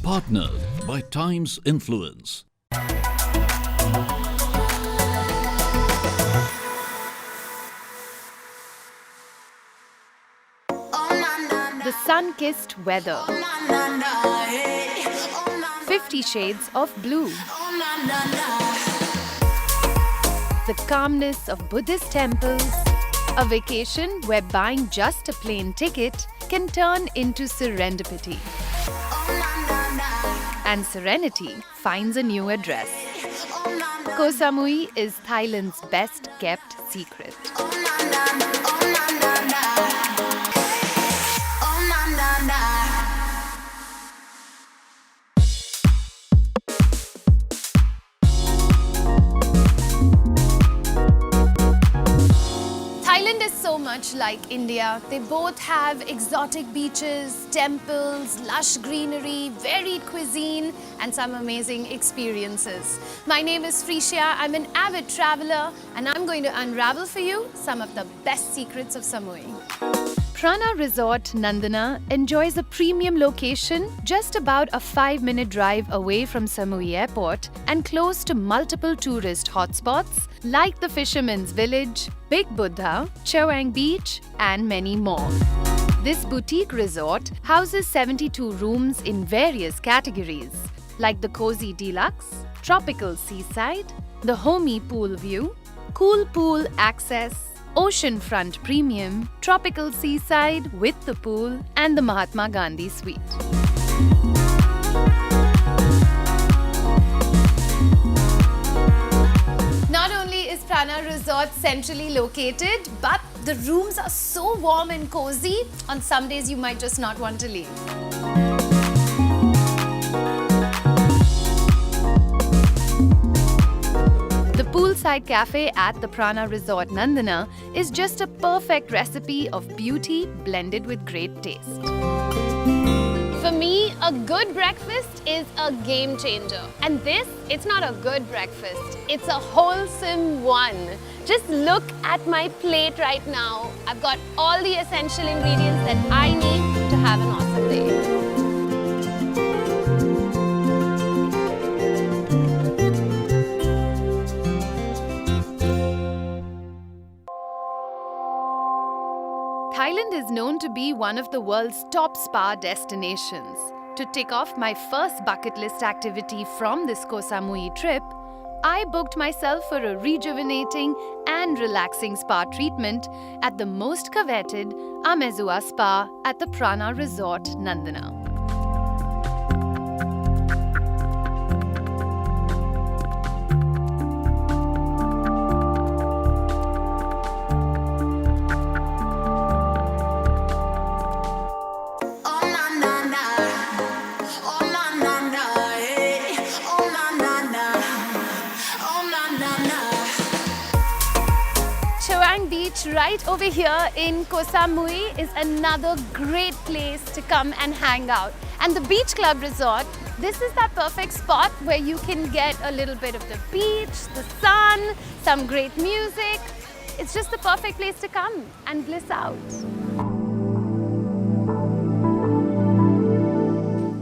Partnered by Times Influence. The sun-kissed weather. 50 Shades of Blue. The calmness of Buddhist temples. A vacation where buying just a plane ticket can turn into serendipity. And serenity finds a new address. Koh Samui is Thailand's best kept secret. Thailand is so much like India. They both have exotic beaches, temples, lush greenery, varied cuisine, and some amazing experiences. My name is Frisia. I'm an avid traveler, and I'm going to unravel for you some of the best secrets of Samui. Prana Resort Nandana enjoys a premium location just about a 5-minute drive away from Samui Airport and close to multiple tourist hotspots like the Fisherman's Village, Big Buddha, Chaweng Beach, and many more. This boutique resort houses 72 rooms in various categories like the Cozy Deluxe, Tropical Seaside, the Homey Pool View, Cool Pool Access, Oceanfront Premium, Tropical Seaside with the pool, and the Mahatma Gandhi Suite. Not only is Prana Resort centrally located, but the rooms are so warm and cozy, on some days you might just not want to leave. The poolside cafe at the Prana Resort Nandana is just a perfect recipe of beauty blended with great taste. For me, a good breakfast is a game changer. And this, it's not a good breakfast, it's a wholesome one. Just look at my plate right now. I've got all the essential ingredients that I need to have an awesome day. Thailand is known to be one of the world's top spa destinations. To tick off my first bucket list activity from this Koh Samui trip, I booked myself for a rejuvenating and relaxing spa treatment at the most coveted Amezua Spa at the Prana Resort Nandana. Chaweng Beach right over here in Koh Samui is another great place to come and hang out. And the Beach Club Resort, this is that perfect spot where you can get a little bit of the beach, the sun, some great music. It's just the perfect place to come and bliss out.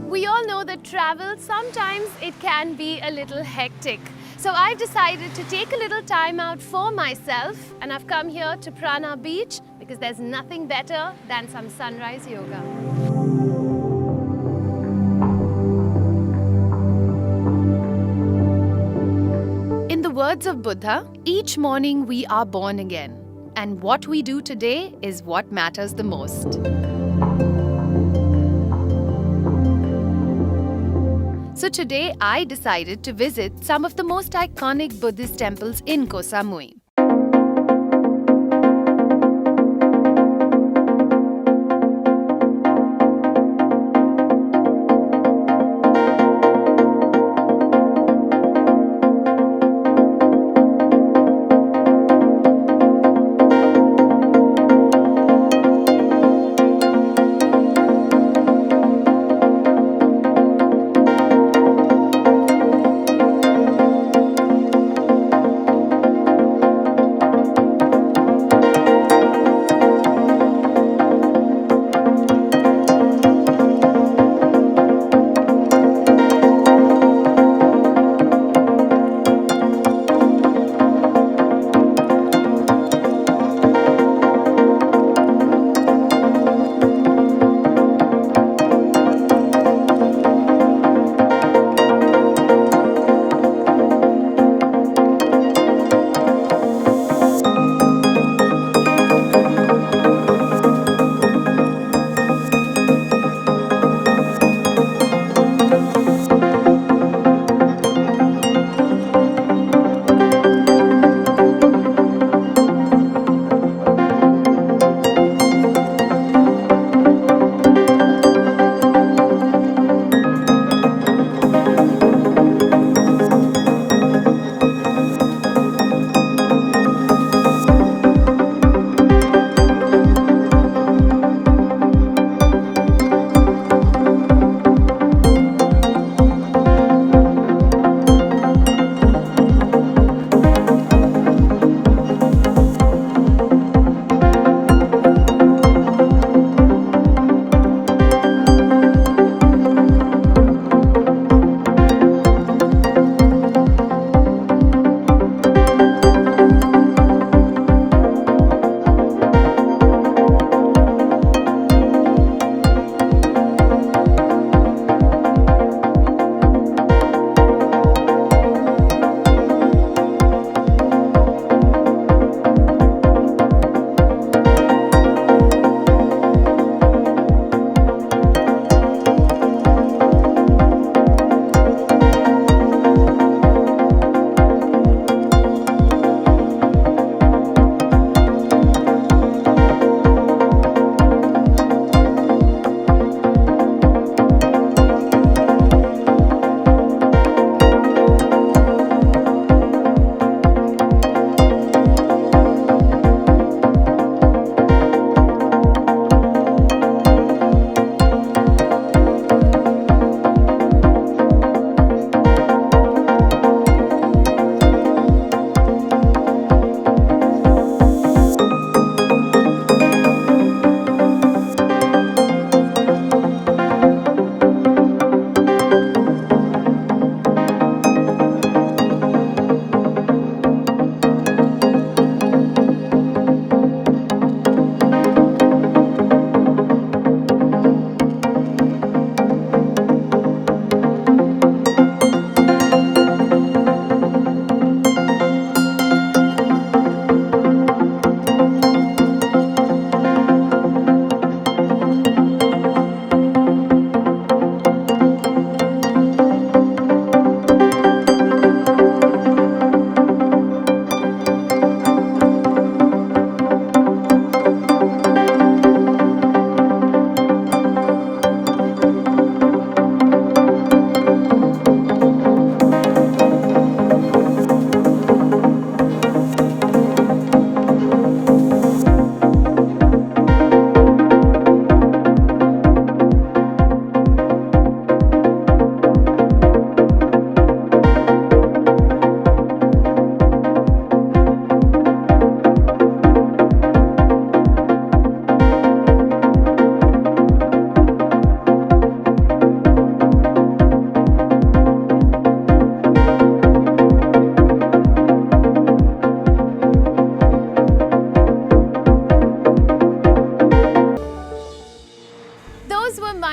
We all know that travel, sometimes it can be a little hectic. So I've decided to take a little time out for myself, and I've come here to Prana Beach because there's nothing better than some sunrise yoga. In the words of Buddha, each morning we are born again, and what we do today is what matters the most. So today I decided to visit some of the most iconic Buddhist temples in Koh Samui.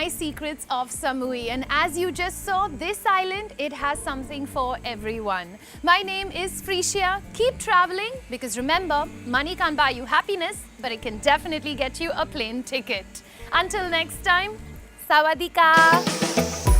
my secrets of Samui. And as you just saw, this island, it has something for everyone. My name is Frisia. Keep traveling because remember, money can't buy you happiness, but it can definitely get you a plane ticket. Until next time, Sawadee ka!